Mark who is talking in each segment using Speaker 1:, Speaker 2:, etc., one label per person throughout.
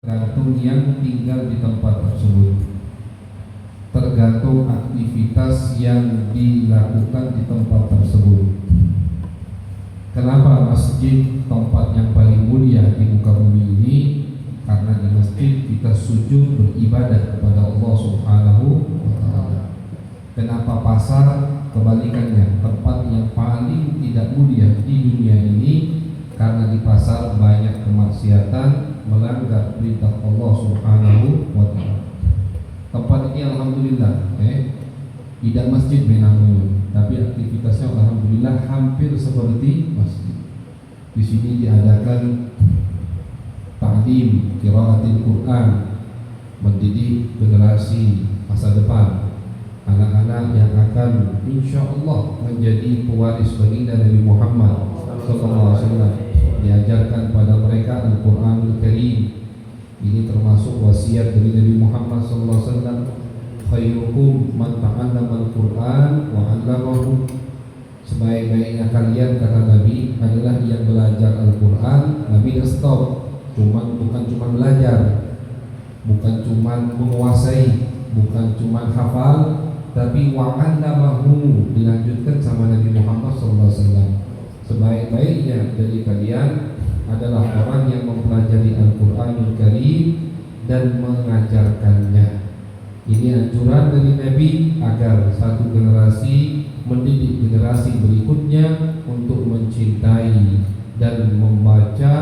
Speaker 1: tergantung yang tinggal di tempat tersebut, tergantung aktivitas yang dilakukan di tempat tersebut. Kenapa masjid tempat yang paling mulia di muka bumi ini? Karena di masjid kita sujud beribadah kepada Allah Subhanahu wa ta'ala. Kenapa pasar? Kebalikannya, tempat yang paling tidak mulia di dunia ini, karena di pasar banyak kemaksiatan, melanggar perintah Allah Subhanahu wa ta'ala. Tempat ini alhamdulillah tidak masjid namanya, tapi aktivitasnya alhamdulillah hampir seperti masjid. Di sini diadakan ta'lim qiraatil Quran, mendidik generasi masa depan, anak-anak yang akan insyaallah menjadi pewaris baginda Nabi Muhammad SAW. Diajarkan pada mereka Al-Quranul Karim. Ini termasuk wasiat dari Nabi Muhammad SAW. Khairukum man ta'allama al-Quran wa 'allamahu. Sebaik-baiknya kalian, kata Nabi, adalah yang belajar Al-Quran. Nabi dah stop. Bukan cuma belajar, bukan cuma menguasai, bukan cuma hafal, tapi wa 'allamahu, dilanjutkan sama Nabi Muhammad SAW. Sebaik-baiknya dari kalian adalah orang yang mempelajari Al-Quranul Karim dan mengajarkannya. Ini anjuran dari Nabi agar satu generasi mendidik generasi berikutnya untuk mencintai dan membaca,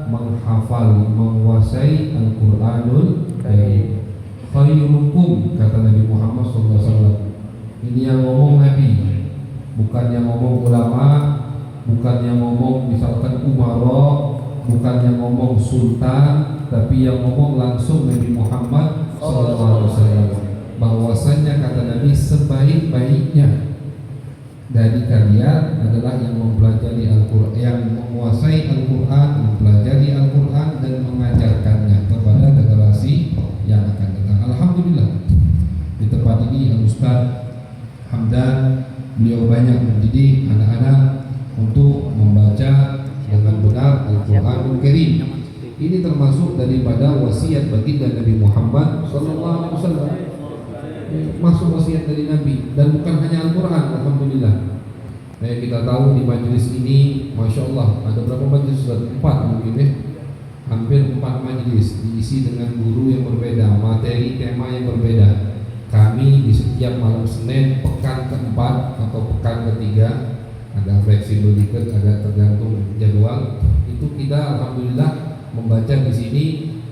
Speaker 1: menghafal, menguasai Al-Quranul Karim. Khairukum, kata Nabi Muhammad SAW. Ini yang ngomong Nabi, bukan yang ngomong ulama, bukan yang ngomong misalkan umara, bukan yang ngomong sultan, tapi yang ngomong langsung Nabi Muhammad SAW. Bahwasanya kata Nabi, sebaik-baiknya dari kalian adalah yang mempelajari Al-Quran, yang menguasai Al-Quran, mempelajari Al-Quran dan mengajarkannya kepada generasi yang akan datang. Alhamdulillah, di tempat ini Al-Ustaz Hamdan, beliau banyak mendidik anak-anak untuk membaca dengan benar Al-Quranul Karim. Ini termasuk daripada wasiat baginda Nabi Muhammad SAW. Masuk wasiat dari Nabi, dan bukan hanya Al-Quran, alhamdulillah. Kita tahu di majelis ini, masya Allah, ada berapa majelis? 4 mungkin hampir 4 majelis, diisi dengan guru yang berbeda, materi tema yang berbeda. Kami di setiap malam Senin pekan keempat atau pekan ketiga, ada fleksibel dikit, agak tergantung jadwal, itu kita alhamdulillah membaca di sini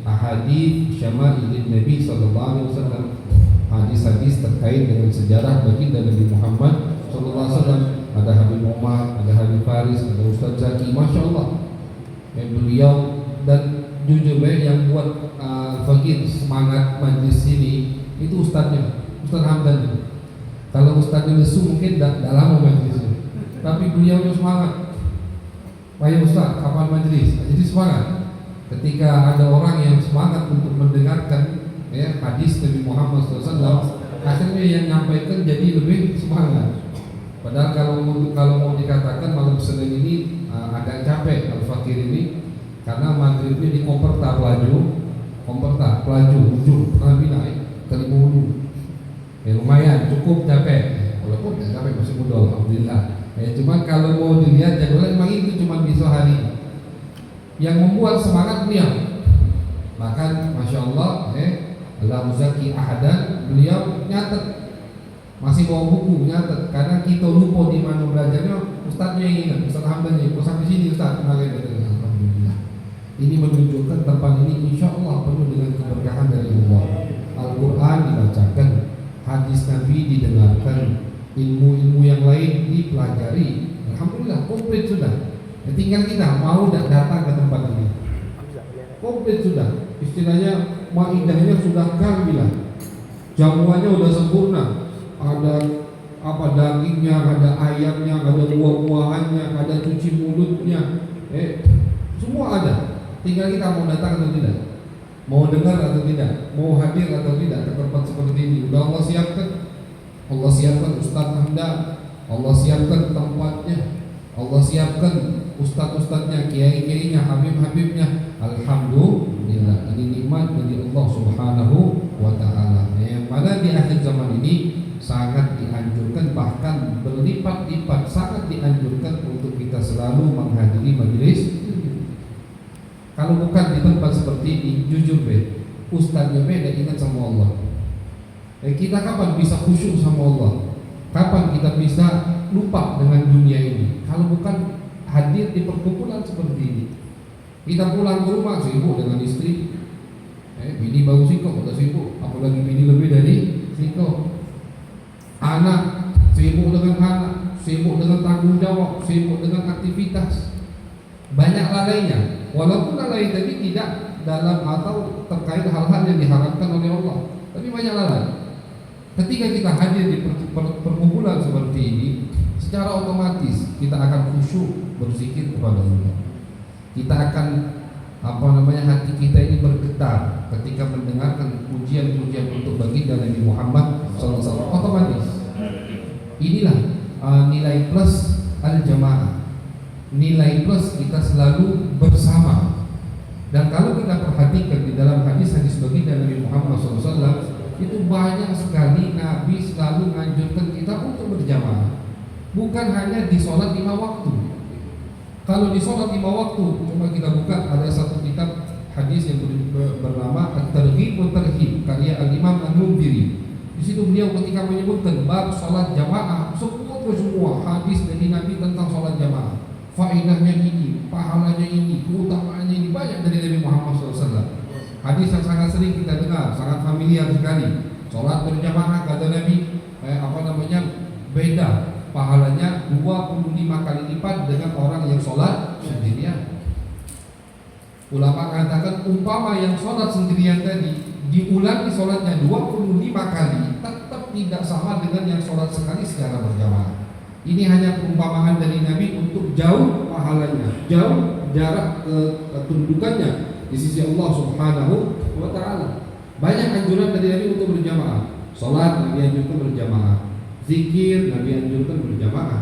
Speaker 1: ahadits syama'ilin Nabi SAW, hadis-hadis terkait dengan sejarah baginda Nabi Muhammad SAW. Ada Habib Umar, ada Habib Faris, ada Ustaz Zaki, masya Allah. Beliau dan jujur yang buat fakir semangat majlis ini itu ustadznya, Ustaz Hamdan. Kalau ustadznya lesu mungkin dah lama majlisnya, tapi beliau semangat. Baik Ustaz, kapan majlis? Jadi semangat. Ketika ada orang yang semangat untuk mendengarkan hadis Nabi Muhammad SAW, akhirnya yang nyampaikan jadi lebih semangat. Padahal kalau mau dikatakan malam Senin ini agak capek Al-Fakir ini, karena maghribnya di komperta pelaju ujung Nabi naik ke 50. Lumayan cukup capek, walaupun tidak capek, masih muda alhamdulillah. Cuma kalau mau dilihat jadwalnya memang itu cuma bisa hari. Yang membuat semangat beliau, bahkan masya Allah, Allah muzaki ahadan, beliau nyatet, masih bawa buku nyatet, karena kita lupa di mana belajarnya. Ustadznya yang ingat, Ustaz Hamdan ya, sampai sini Ustaz kemarin. Alhamdulillah, ini menunjukkan tempat ini insya Allah penuh dengan keberkahan dari Allah. Al-Quran dibacakan, hadis Nabi didengarkan, ilmu-ilmu yang lain dipelajari. Alhamdulillah, komplit sudah. Tinggal kita mau datang ke tempat ini, komplit sudah. Istilahnya maidahnya sudah kamilah, jamuannya sudah sempurna. Ada dagingnya, ada ayamnya, ada buah-buahannya, ada cuci mulutnya, semua ada. Tinggal kita mau datang atau tidak, mau dengar atau tidak, mau hadir atau tidak ke tempat seperti ini. Udah Allah siapkan. Allah siapkan Ustaz Hamdan, Allah siapkan tempatnya, Allah siapkan ustaz-ustaznya, kiai-kiainya, habib-habibnya. Alhamdulillah, ini nikmat Allah Subhanahu wa taala. Yang mana di akhir zaman ini sangat dianjurkan, bahkan berlipat-lipat sangat dianjurkan untuk kita selalu menghadiri majelis. Kalau bukan di tempat seperti ini, jujur ustaznya tidak ingat sama Allah. Kita kapan bisa khusyuk sama Allah? Kapan kita bisa lupa dengan dunia ini? Kalau bukan hadir di perkumpulan seperti ini. Kita pulang ke rumah sibuk dengan istri, bini baru sibuk, udah sibuk, apalagi bini lebih dari sibuk. Anak sibuk dengan anak, sibuk dengan tanggung jawab, sibuk dengan aktivitas. Banyak lalainya, walaupun lalai tadi tidak dalam atau terkait hal-hal yang diharapkan oleh Allah, tapi banyak lalai. Ketika kita hadir di perkumpulan seperti ini, secara otomatis kita akan khusyuk berzikir kepada Allah. Kita akan hati kita ini bergetar ketika mendengarkan pujian-pujian untuk baginda Nabi Muhammad SAW. Otomatis inilah nilai plus al-jamaah, nilai plus kita selalu bersama. Dan kalau kita perhatikan di dalam hadis-hadis baginda Nabi Muhammad SAW, itu banyak sekali Nabi selalu menganjurkan kita untuk berjamaah, bukan hanya di sholat 5 waktu. Kalau di sholat 5 waktu, coba kita buka, ada satu kitab hadis yang bernama At-Targhib wa Tarhib karya Al-Imam An-Munziri. Di situ beliau ketika menyebutkan bab sholat jamaah, semua hadis dari Nabi tentang sholat jamaah, faedahnya ini, pahalanya ini, keutamaannya ini, banyak dari Nabi Muhammad SAW. Hadis yang sangat sering kita dengar, sangat familiar sekali. Sholat berjamaah kata Nabi, beda pahalanya 25 kali lipat dengan orang yang sholat sendirian. Ulama mengatakan umpama yang sholat sendirian tadi diulangi sholatnya 25 kali, tetap tidak sama dengan yang sholat sekali secara berjamaah. Ini hanya perumpamaan dari Nabi untuk jauh pahalanya, jauh jarak kedudukannya di sisi Allah Subhanahu wa taala. Banyak anjuran dari Nabi untuk berjamaah. Salat Nabi anjurkan berjamaah. Zikir Nabi anjurkan berjamaah.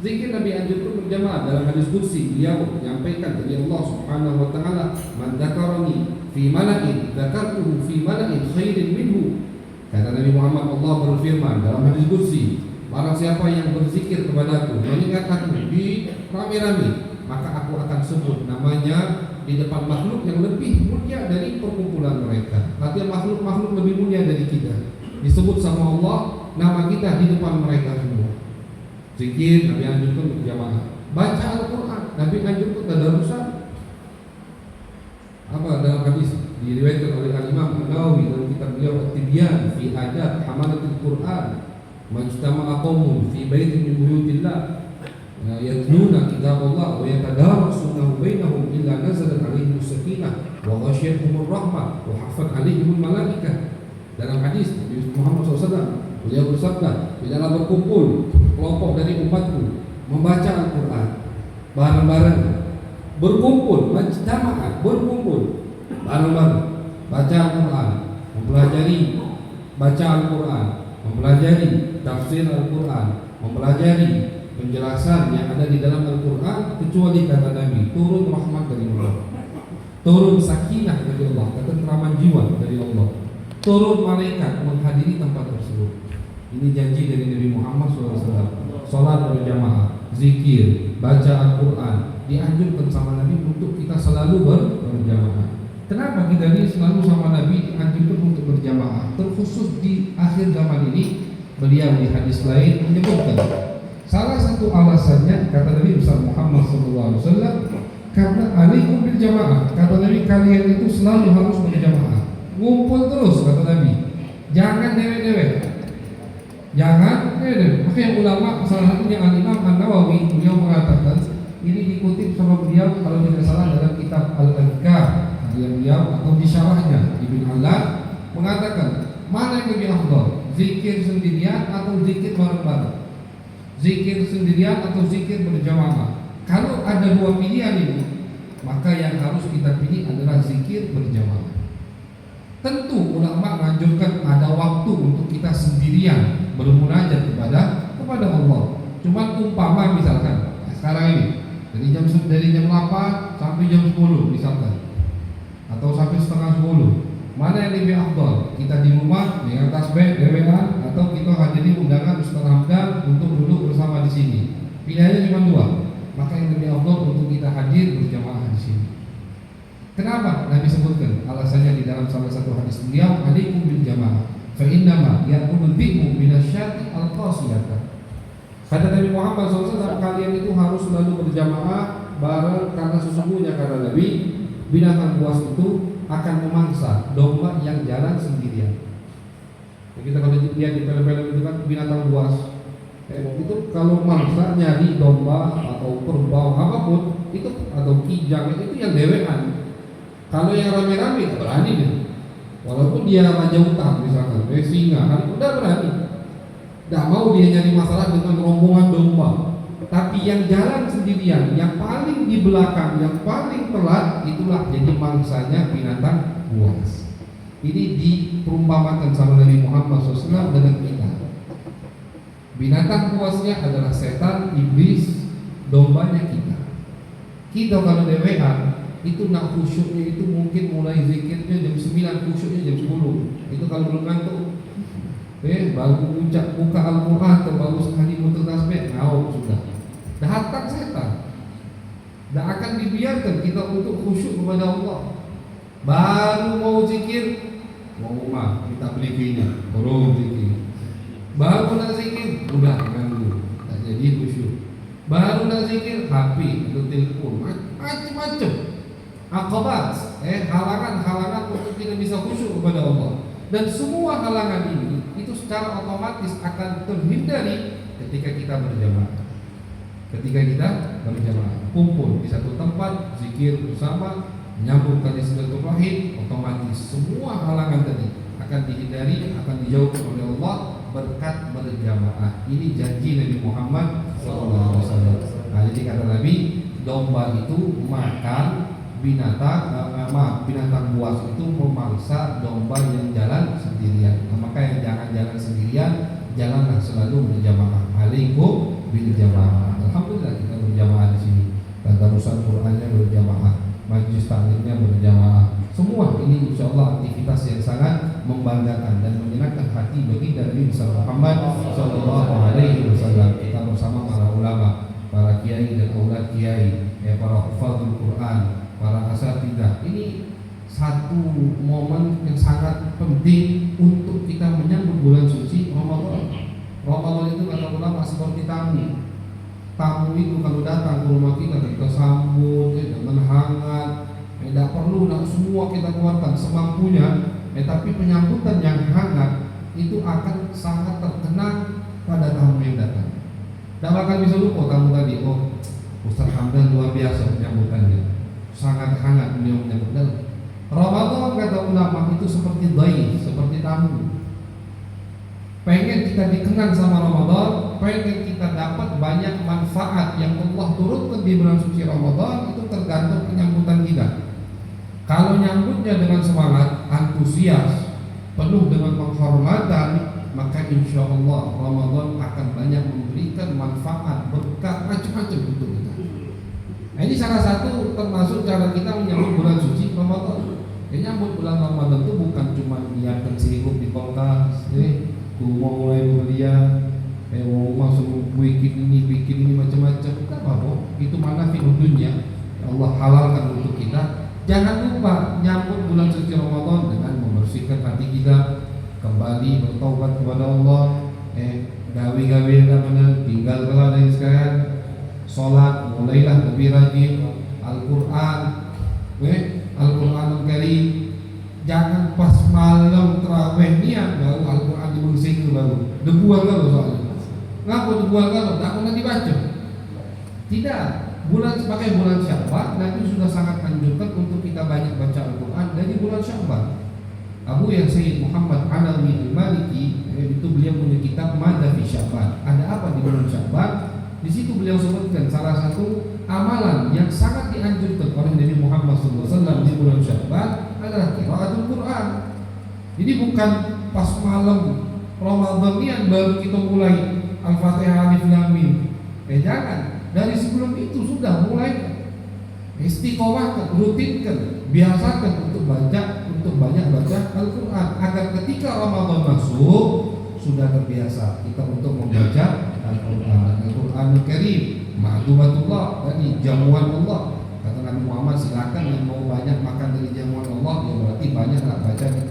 Speaker 1: Zikir Nabi anjurkan berjamaah. Dalam hadis qudsi beliau menyampaikan dari Allah Subhanahu wa taala, "Man dzakarani fi mala'in, dzakartuhu fi mala'in khairin minhu." Kata Nabi Muhammad, Allah berfirman dalam hadis qudsi, barang siapa yang berzikir kepadaku, mengingat aku di rame-rame, maka aku akan sebut namanya di depan makhluk yang lebih mulia dari perkumpulan mereka. Artinya makhluk-makhluk lebih mulia dari kita disebut sama Allah, nama kita di depan mereka semua. Zikir Nabi anjurkan berjamaah. Baca Al-Quran Nabi anjurkan tadarusan. Dalam hadis diriwayatkan oleh Al-Imam An-Nawawi dalam kitab beliau At-Tibyan fi Adab Hamalatul Quran, majtama'a qaumun fi baitin min buyutillah yatluna kitabullah wa yatadarasunahu bainahum illa nazalat alaihim sakinah wa ghasyiyatuhum rahmah wa haffat alaihim malaikah. Dalam hadis Nabi Muhammad SAW beliau bersabda, bila berkumpul kelompok dari umatku membaca Al-Quran bareng-bareng, berkumpul, majtama'a, berkumpul bareng-bareng baca Al-Quran, mempelajari baca Al-Quran, mempelajari tafsir Al-Quran, mempelajari penjelasan yang ada di dalam Al-Quran, kecuali kata Nabi turun rahmat dari Allah, turun sakinah dari Allah, ketentraman jiwa dari Allah, turun malaikat menghadiri tempat tersebut. Ini janji dari Nabi Muhammad SAW. Salat berjamaah, zikir, baca Al-Quran dianjurkan sama Nabi untuk kita selalu berjamaah. Kenapa kita ini selalu sama Nabi dianjurkan untuk berjamaah? Terkhusus di akhir zaman ini, beliau di hadis lain menyebutkan salah satu alasannya, kata Nabi besar Muhammad SAW, karena alaikum bil jamaah. Kata Nabi, kalian itu selalu harus berjamaah, ngumpul terus, kata Nabi, jangan dewek-dewek, jangan dewek. Makanya ulama salah satunya Al-Imam An-Nawawi beliau mengatakan, ini dikutip sama beliau kalau tidak salah dalam kitab Al-Adhkar beliau atau di syarahnya Ibn Allah mengatakan, mana yang lebih afdal, zikir sendirian atau zikir bareng-bareng, zikir sendirian atau zikir berjamaah. Kalau ada dua pilihan ini, maka yang harus kita pilih adalah zikir berjamaah. Tentu ulama menganjurkan ada waktu untuk kita sendirian bermunajat kepada Allah. Cuma umpama misalkan sekarang ini dari jam 8 sampai jam 10 misalkan, atau sampai setengah 10, lebih afdal? Kita di rumah dengan tasbih, dewean, atau kita hadiri undangan Ustaz Hamdan untuk duduk bersama di sini? Pilihannya cuma dua. Maka yang lebih afdal untuk kita hadir berjamaah di sini. Kenapa? Nabi sebutkan alasannya di dalam salah satu hadis beliau, alaikum bil jamaah, fa innama ya'kulul bi'mu minasyati al-qasiyata. Kata Nabi Muhammad SAW, kalian itu harus selalu berjamaah bareng, karena sesungguhnya kata Nabi, binatang buas itu akan memangsa domba yang jalan sendirian. Ya, kita kalau lihat di film-film itu kan binatang buas, itu kalau mangsa nyari domba atau kerbau apapun itu, atau kijang itu yang dewean. Kalau yang rame-rame berani deh. Walaupun dia raja utang misalkan, singa, udah berani. Tidak mau dia nyari masalah dengan rombongan domba. Tapi yang jalan sendirian, yang paling di belakang, yang paling telat, itulah jadi mangsanya binatang buas. Ini diperumpamakan sama Nabi Muhammad SAW dengan kita. Binatang buasnya adalah setan, iblis, dombanya kita. Kita kalau dewean, itu nak khusyuknya itu mungkin mulai zikirnya jam 9, khusyuknya jam 10. Itu kalau belum ngantuk. Baru ucap buka Al-Quran atau baru sekali muter tasbih, sudah datang setan. Tak akan dibiarkan kita untuk khusyuk kepada Allah. Baru mau zikir, mau rumah kita beli ini, baru zikir. Baru nak zikir, udah ganggu, tak jadi khusyuk. Baru nak zikir, HP atau telepon, macam-macam akabat, halangan-halangan untuk tidak bisa khusyuk kepada Allah. Dan semua halangan ini itu secara otomatis akan terhindari ketika kita berjamaah. Ketika kita berjamaah, kumpul di satu tempat, zikir bersama, menyambung tali silaturahim, otomatis semua halangan tadi akan dihindari, akan dijauhkan oleh Allah berkat berjamaah. Ini janji Nabi Muhammad SAW. Nah, jadi kata Nabi, domba itu makan binatang buas itu memangsa domba yang jalan sendirian. Maka yang jangan jalan sendirian, janganlah selalu berjamaah. Alaikum bil jamaah. Alhamdulillah kita berjamaah di sini. Tadarusan Qur'annya berjamaah, majlis taklimnya berjamaah. Semua ini insyaallah aktivitas yang sangat membanggakan dan menyenangkan hati bagi Nabi Muhammad sallallahu alaihi wasallam. Kita bersama para ulama, para kiai dan aulad kiai, para hafadzul Quran, para asatidzah. Ini satu momen yang sangat penting untuk kita menyambut bulan suci Ramadan. Ramadan itu kata ulama seperti tamu. Tamu itu kalau datang ke rumah kita sambut dengan hangat. Tidak perlu semua kita keluarkan semampunya. Tapi penyambutan yang hangat itu akan sangat terkenang pada tamu yang datang. Tidak akan bisa lupa tamu tadi. Oh, Ustaz Hamdan luar biasa penyambutannya, sangat hangat beliau menyambut. Ramadan kata ulama itu seperti dhaif, seperti tamu. Pengen kita dikenal sama Ramadan, pengen kita dapat banyak manfaat yang Allah turunkan di bulan suci Ramadan, itu tergantung penyambutan kita. Kalau nyambutnya dengan semangat, antusias, penuh dengan penghormatan, maka insya Allah Ramadan akan banyak memberikan manfaat, berkat, macam-macam untuk kita. Nah, ini salah satu termasuk cara kita menyambut bulan suci Ramadan. Menyambut bulan Ramadan itu bukan cuma niatkan sibuk di kota, mau mulai kuliah, mau masuk bikin ini macam-macam. Bukan apa-apa, itu mana dunia Allah halalkan untuk kita. Jangan lupa nyambut bulan suci Ramadan dengan membersihkan hati kita, kembali bertaubat kepada Allah, gawe-gawe yang benar tinggal dari sekarang. Sholat mulailah lebih rajin, Al-Quran, Al-Quranul Karim. Jangan pas malam terawih niat baru Al-Quran dibersihkan baru debuan kalau soalnya. Ngapa debuan kalau tak pernah dibaca? Tidak. Bulan sebagai bulan Syawal, Nabi sudah sangat anjurkan untuk kita banyak baca Al-Quran dari bulan Syawal. Abu Sayyid Muhammad Alawi Al-Maliki itu beliau punya kitab Madza fi Syawal. Ada apa di bulan Syawal? Di situ beliau sebutkan salah satu amalan yang sangat dianjurkan oleh Nabi Muhammad SAW di bulan Syawal adalah qiraatul Quran. Jadi bukan pas malam Ramadan yang baru kita mulai Al-Fatihah Alif Lam Mim. Jangan. Dari sebelum itu sudah mulai istiqomah, rutinkan biasakan untuk banyak baca Al-Quran agar ketika Ramadan masuk sudah terbiasa kita untuk membaca Al-Quran. Al-Quranul Karim, ma'dumatullah, tadi jamuan Allah. Kata Nabi Muhammad, silakan yang mau banyak makan dari jamuan Allah, ya berarti banyaklah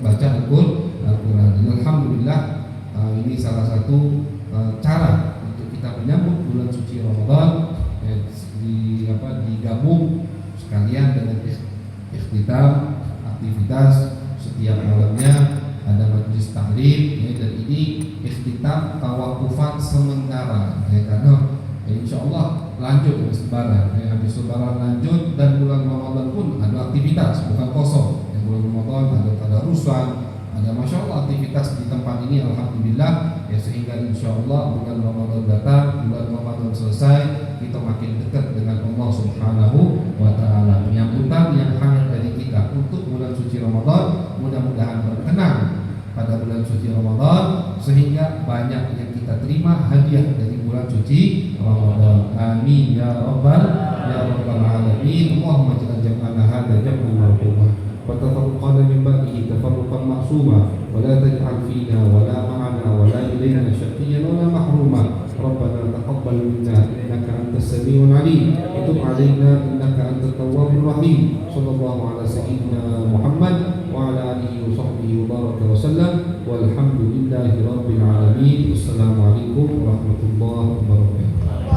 Speaker 1: baca Al-Quran. Dan alhamdulillah ini salah satu cara untuk kita menyambut bulan suci Ramadan, digabung sekalian dengan ikhtitam aktivitas setiap malamnya ada majlis taklim, dan ini ikhtitam tawakufan sementara, karena insya Allah lanjut habis lebaran, habis lebaran lanjut, dan bulan Ramadan pun ada aktivitas, bukan kosong. Bulan Ramadan ada tadarusan, ada masya Allah aktivitas di tempat ini, alhamdulillah, sehingga insya Allah bulan Ramadan datang, bulan Ramadan selesai, kita makin dekat dengan Allah Subhanahu wa Ta'ala. Penyambutan yang hangat dari kita untuk bulan suci Ramadan mudah-mudahan berkenan pada bulan suci Ramadan, sehingga banyak yang kita terima hadiah dari bulan suci Ramadan. Amin ya rabbal alamin. Allahumma ja'al jam'ana hadza jam'an marhuma wa tafarraqana min ba'dihi tafarruqan ma'suma wa la taj'al fina wa la ma'ana wa la ilayna shaqiyyan wa la mahruma. Rabbana taqabbal minna innaka antas samiul alim wa tub 'alaina innaka antat tawwabur rahim. Sallallahu ala sayyidina Muhammad wa ala alihi wa sahbihi wa baraka wa sallam walhamdulillahi rabbil alamin. Wassalamualaikum warahmatullahi wabarakatuh.